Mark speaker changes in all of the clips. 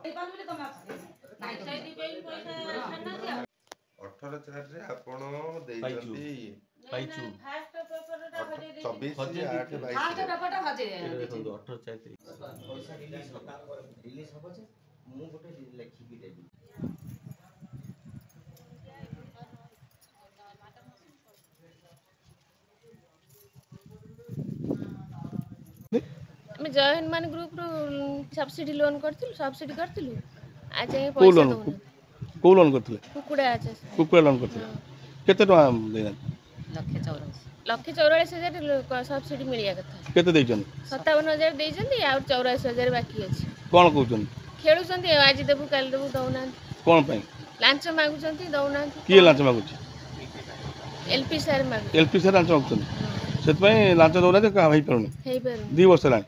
Speaker 1: 18/4 ଆପଣ ଦେଇଛନ୍ତି 24/8/22
Speaker 2: जय हनुमान ग्रुप सब्सिडी लोन करथिलु आज पैसा दउन
Speaker 3: को लोन करथिले
Speaker 2: कुकुड़ा आज
Speaker 3: कुकुड़ा लोन करथिले केते टका देना
Speaker 2: 1,44,000 सब्सिडी मिलिया कथा
Speaker 3: केते दैछन
Speaker 2: 57,000 दैछन आ 84,000 बाकी अछि
Speaker 3: कोन कहउछन
Speaker 2: खेलुछन आज देबु काल देबु दउना
Speaker 3: कोन पई
Speaker 2: लांच मागुछन दउना
Speaker 3: की लांच मागुछि
Speaker 2: एलपी सर
Speaker 3: लांच मागुछन सेत पई लांच दउना त का भाई परनी 2 वर्ष लान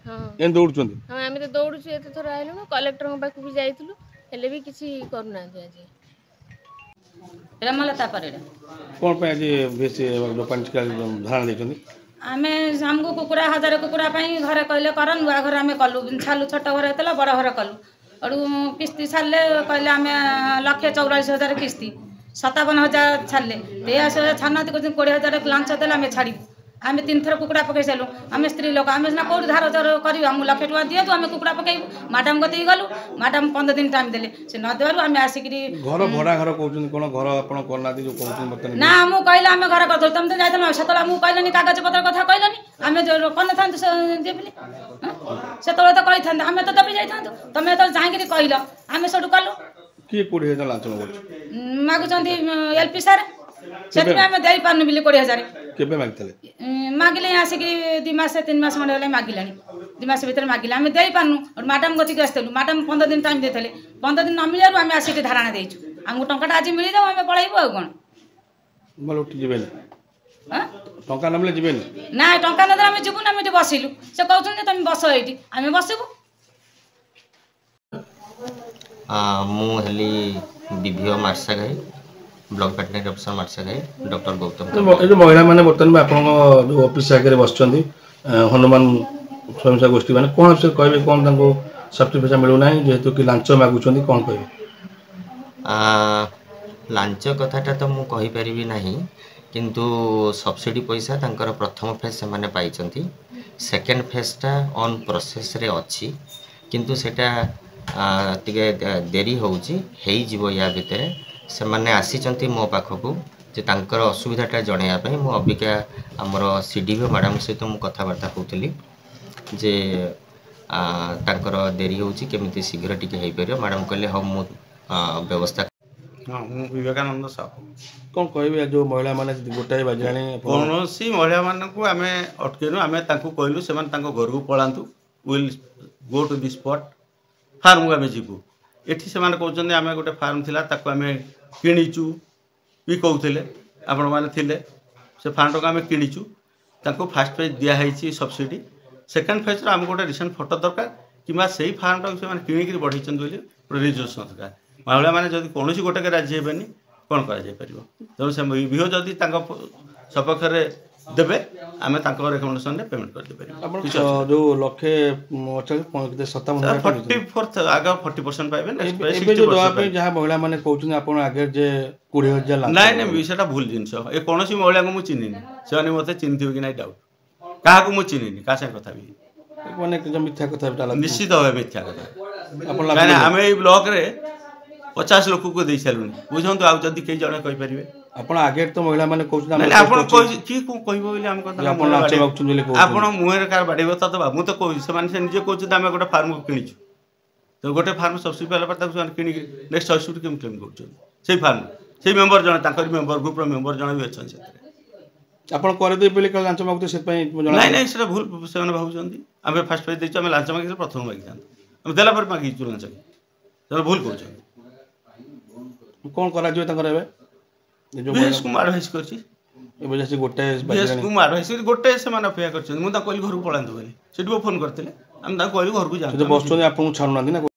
Speaker 3: एन दौड़छन
Speaker 2: हां हम तो दौड़छु एते थोर आइलु कलेक्टर बाकू भी जाइतलु हेले भी किछि करना आज
Speaker 4: रमलता परिडा
Speaker 3: कोन पे आज बेसी पंचका धारणा दैछन
Speaker 4: आमे हमको कुकुरा 1000 कुकुरा पई घरे कहले कर नुआ घर आमे कलु छालु छोट घर हेतला बड़ घर कलु अडू किस्ती छाले कहले आमे 1,84,000 किस्ती 57,000 छाले 23,000 छानाती को 20,000 लांच देला आमे छाड़ी आमे 3 थर कुकुड़ा पकई सालु आमे स्त्री लोक आमे ना कोड धार जर करी हम 1,00,000 टका दियतु आमे कुकुड़ा पकई मैडम गति गलु मैडम 15 दिन टाइम देले से न देवरु आमे आसिकरी
Speaker 3: घर भड़ा घर कहउछन कोन घर आपण करनाती जो कहउछन बतन
Speaker 4: ना मु कहले आमे घर कर तुम तो जाइतम सेतला मु कहलेनी कागज पत्र कथा कहलेनी आमे जो कोन थांत देबली सेतला तो कहि आमे तो दबी जाइथांत तमे तो जाइकरी कहलो आमे सडु कलु
Speaker 3: की 20,000 लांच
Speaker 4: मागुचंती एलपी सर सेति आमे देई पारनु बिली 20,000
Speaker 3: केबे मागतले
Speaker 4: मागिले आसिकरी 2 मास 3 मास मंडे ले मागिलानी 2 मास भीतर मागिले आमे देई पारनु और मैडम गति के आस्तलु मैडम 15 दिन टाइम देथले 15 दिन न मिलरु आमे आसिकरी धारणा देइछु हमको टंकाटा आज मिली जाऊ आमे पळाइबो आ कोन
Speaker 3: मल उठी जेबेनी हां टंका नमले जेबेनी
Speaker 4: ना टंका नदर आमे जिबु ना मिटे बसिलु से कहउछन जे तुम बस एठी आमे बसिबु
Speaker 5: मु हेली विभिओ मार्साघाई ब्लॉक वेटनरी अफसर मार्साघाई डॉक्टर गौतम
Speaker 3: जो महिला माने बर्तन में आपन जो ऑफिस आगे बसचंदी हनुमान स्वयं सहायक गोष्ठी माने कोन से कहबे कोन तांको सब्सिडी पैसा मिलु नाही जेहेतु कि लांच मागुचंदी कोन कहबे
Speaker 5: लांच कथाटा तो मु कहि परिबी नाही किंतु सब्सिडी पैसा तांकर प्रथम फेज से माने पाइचंती सेकंड फेज टा ऑन प्रोसेस रे अछि किंतु सेटा टिके देरी होउची हेई जीवो या भितर से माने आसीचंती मो पाखकू जे तांकर असुविधाटा जणैया पई मो अबिका हमर सीडीओ मैडम सहित मु कथावार्ता होतली जे तांकर देरी होउची केमिति शीघ्र टिके हेई परियो मैडम कहले हम मु व्यवस्था
Speaker 6: हाँ मु विवेकानंद साहू
Speaker 3: कौन कहबे जो महिला माने गोटाई बाजाणी
Speaker 6: कौनसी महिला मानक आमे अटकेनु आमे तांको कहलु सेमान तांको घर को पळांतु will go to the spot farm को आमे जीवु एठी सेमान कहउछन आमे गोटे फार्म थिला ताको आमे किनिचु भी कहउथिले आपण माने थिले से फार्म को आमे किनिचु तांको फर्स्ट फेज दिया हैछि सब्सिडी सेकंड फेज रो आमे गोटे रिसेंट फोटो दरकार किमा सेही फार्म को सेमान किनिकरी बढ़ैछन बोली रेजिस्ट्रेशन दरकार महिला माने जदि कोनोसी गोटे के राज्य हेबेनी कोन करा जाय परिबो तो से विहो जदि तांको सपक्ष रे देबे आमे तांको रिकमेंडेशन रे पेमेंट कर दे परिबो
Speaker 3: अपन जो लखे 57,000
Speaker 6: आगा 40% पाइबे
Speaker 3: एबे जो दवा पे जहां महिला माने कहउछन अपन आगे जे 20,000 लाख
Speaker 6: नाही नाही विषयटा भूल जिंस ए कोनोसी महिला को मु चिन्हिनी सेनी मते चिन्थियो कि नाही डाउट काहा को मु चिन्हिनी का से कथा भी
Speaker 3: माने जो मिथ्या कथा बेटा
Speaker 6: निश्चित होवे मिथ्या कथा अपन आमे ए ब्लॉक रे 50 लोक को दे सालुनी बुझंतु आ जदी के जणे कहि परिबे
Speaker 3: अपन आगे तो महिला माने कहउछन
Speaker 6: आपण की को कहबो बोली हम कथा
Speaker 3: आपण लाच मागछन बोली कहउछन
Speaker 6: आपण मुहेर कार बाडीबो त मु तो कहू से माने से निजे कहू आमे गोटे फार्म किनिछु तो गोटे फार्म सब्सिडी पाला पर ताकू किनि नेक्स्ट सब्सिडी केम क्लेम करछन सेही फार्म सेही मेंबर जणे ताकर मेंबर ग्रुप रो मेंबर जणे भी अछन से
Speaker 3: आपण करे दे बोली लांच मागतो से पई
Speaker 6: नहीं नहीं से भूल से माने भाउछंती आमे फर्स्ट पेज देछ आमे लांच मागिले प्रथम मागि जान हम देला पर मागि छु लांच से भूल कहछन
Speaker 3: कौन करा जो तंकर एबे
Speaker 6: जो बीएस कुमार एडवाइस करछि
Speaker 3: एबे जैसे गोटे
Speaker 6: बीएस कुमार एडवाइस गोटे से माने अपेक्षा करछन मु ता कहली घर को पळांतु बोली सेठी फोन करथिले हम ता कहली घर को जा
Speaker 3: तो बसचोनी आपन छाडु ना